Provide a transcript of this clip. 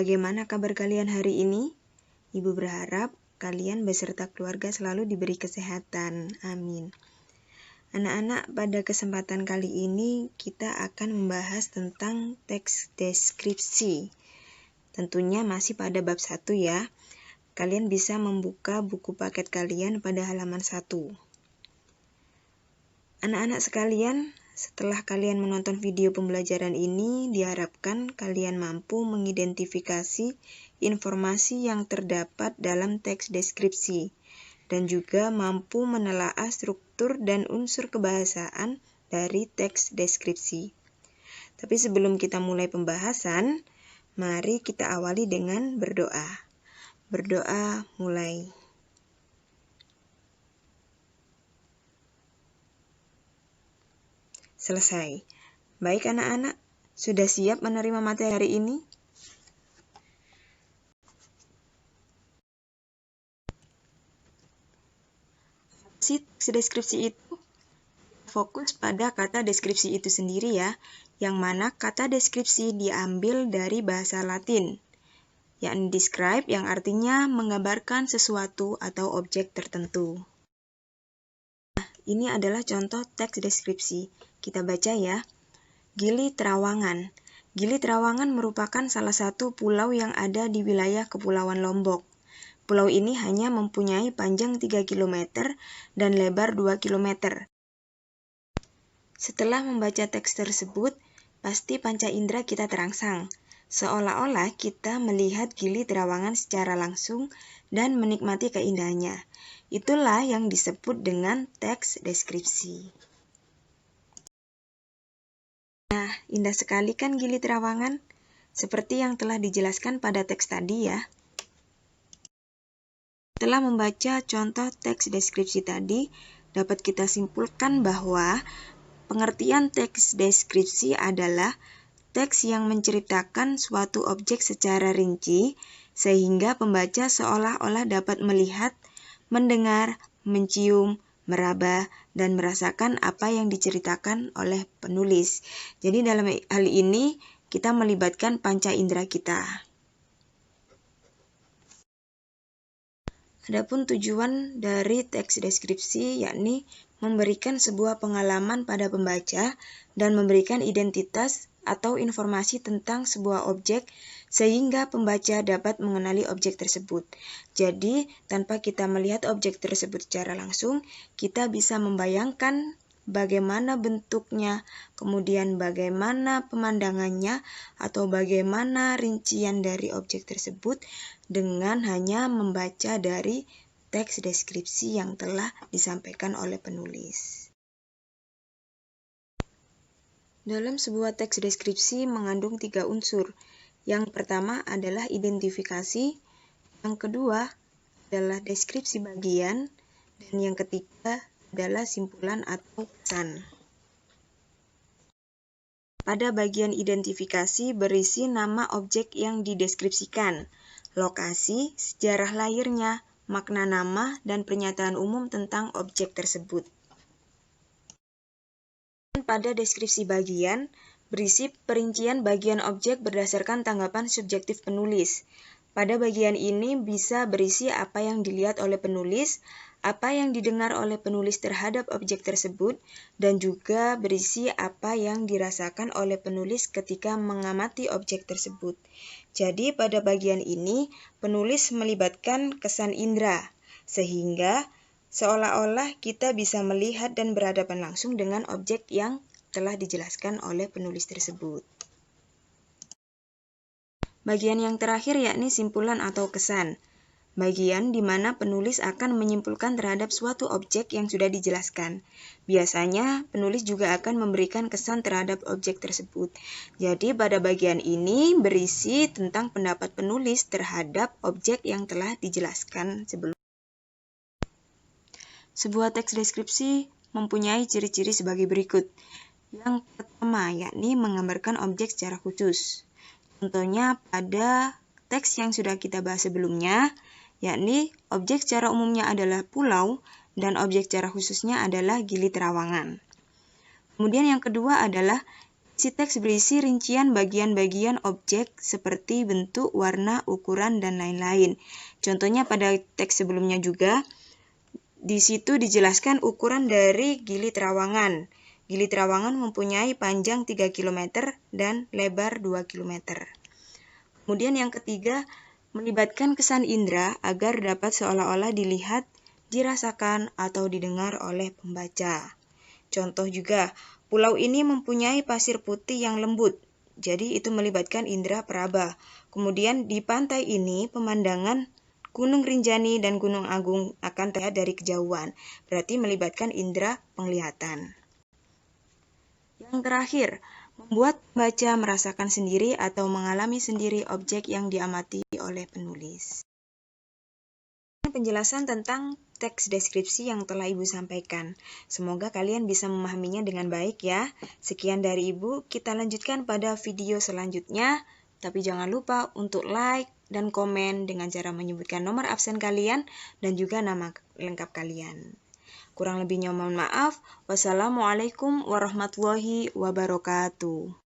Bagaimana kabar kalian hari ini? Ibu berharap kalian beserta keluarga selalu diberi kesehatan. Amin. Anak-anak, pada kesempatan kali ini kita akan membahas tentang teks deskripsi. Tentunya masih pada bab 1 ya. Kalian bisa membuka buku paket kalian pada halaman 1. Anak-anak sekalian, setelah kalian menonton video pembelajaran ini, diharapkan kalian mampu mengidentifikasi informasi yang terdapat dalam teks deskripsi dan juga mampu menelaah struktur dan unsur kebahasaan dari teks deskripsi. Tapi sebelum kita mulai pembahasan, mari kita awali dengan berdoa. Berdoa mulai. Selesai. Baik anak-anak, sudah siap menerima materi hari ini? Teks deskripsi itu fokus pada kata deskripsi itu sendiri ya, yang mana kata deskripsi diambil dari bahasa Latin, yakni describe yang artinya menggambarkan sesuatu atau objek tertentu. Nah, ini adalah contoh teks deskripsi. Kita baca ya. Gili Trawangan. Gili Trawangan merupakan salah satu pulau yang ada di wilayah Kepulauan Lombok. Pulau ini hanya mempunyai panjang 3 km dan lebar 2 km. Setelah membaca teks tersebut, pasti panca indera kita terangsang. Seolah-olah kita melihat Gili Trawangan secara langsung dan menikmati keindahannya. Itulah yang disebut dengan teks deskripsi. Nah, indah sekali kan Gili Trawangan? Seperti yang telah dijelaskan pada teks tadi ya. Setelah membaca contoh teks deskripsi tadi, dapat kita simpulkan bahwa pengertian teks deskripsi adalah teks yang menceritakan suatu objek secara rinci, sehingga pembaca seolah-olah dapat melihat, mendengar, mencium, meraba, dan merasakan apa yang diceritakan oleh penulis. Jadi dalam hal ini kita melibatkan panca indera kita. Adapun tujuan dari teks deskripsi yakni memberikan sebuah pengalaman pada pembaca dan memberikan identitas atau informasi tentang sebuah objek sehingga pembaca dapat mengenali objek tersebut. Jadi, tanpa kita melihat objek tersebut secara langsung, kita bisa membayangkan bagaimana bentuknya, kemudian bagaimana pemandangannya, atau bagaimana rincian dari objek tersebut dengan hanya membaca dari teks deskripsi yang telah disampaikan oleh penulis. Dalam sebuah teks deskripsi mengandung 3 unsur. Yang pertama adalah identifikasi, yang kedua adalah deskripsi bagian, dan yang ketiga adalah simpulan atau pesan. Pada bagian identifikasi berisi nama objek yang dideskripsikan, lokasi, sejarah lahirnya, makna nama, dan pernyataan umum tentang objek tersebut. Pada deskripsi bagian, berisi perincian bagian objek berdasarkan tanggapan subjektif penulis. Pada bagian ini bisa berisi apa yang dilihat oleh penulis, apa yang didengar oleh penulis terhadap objek tersebut, dan juga berisi apa yang dirasakan oleh penulis ketika mengamati objek tersebut. Jadi pada bagian ini, penulis melibatkan kesan indera, sehingga seolah-olah kita bisa melihat dan berhadapan langsung dengan objek yang telah dijelaskan oleh penulis tersebut. Bagian yang terakhir yakni simpulan atau kesan. Bagian di mana penulis akan menyimpulkan terhadap suatu objek yang sudah dijelaskan. Biasanya, penulis juga akan memberikan kesan terhadap objek tersebut. Jadi, pada bagian ini berisi tentang pendapat penulis terhadap objek yang telah dijelaskan sebelumnya. Sebuah teks deskripsi mempunyai ciri-ciri sebagai berikut. Yang pertama, yakni menggambarkan objek secara khusus. Contohnya pada teks yang sudah kita bahas sebelumnya, yakni objek secara umumnya adalah pulau dan objek secara khususnya adalah Gili Trawangan. Kemudian yang kedua adalah Si teks berisi rincian bagian-bagian objek seperti bentuk, warna, ukuran, dan lain-lain. Contohnya pada teks sebelumnya juga, di situ dijelaskan ukuran dari gili terawangan. Gili terawangan mempunyai panjang 3 km dan lebar 2 km. Kemudian yang ketiga, melibatkan kesan indera agar dapat seolah-olah dilihat, dirasakan, atau didengar oleh pembaca. Contoh juga, pulau ini mempunyai pasir putih yang lembut, jadi itu melibatkan indera peraba. Kemudian di pantai ini pemandangan Gunung Rinjani dan Gunung Agung akan terlihat dari kejauhan, berarti melibatkan indera penglihatan. Yang terakhir, membuat pembaca merasakan sendiri atau mengalami sendiri objek yang diamati oleh penulis. Penjelasan tentang teks deskripsi yang telah Ibu sampaikan. Semoga kalian bisa memahaminya dengan baik ya. Sekian dari Ibu, kita lanjutkan pada video selanjutnya. Tapi jangan lupa untuk like dan komen dengan cara menyebutkan nomor absen kalian dan juga nama lengkap kalian. Kurang lebihnya mohon maaf. Wassalamualaikum warahmatullahi wabarakatuh.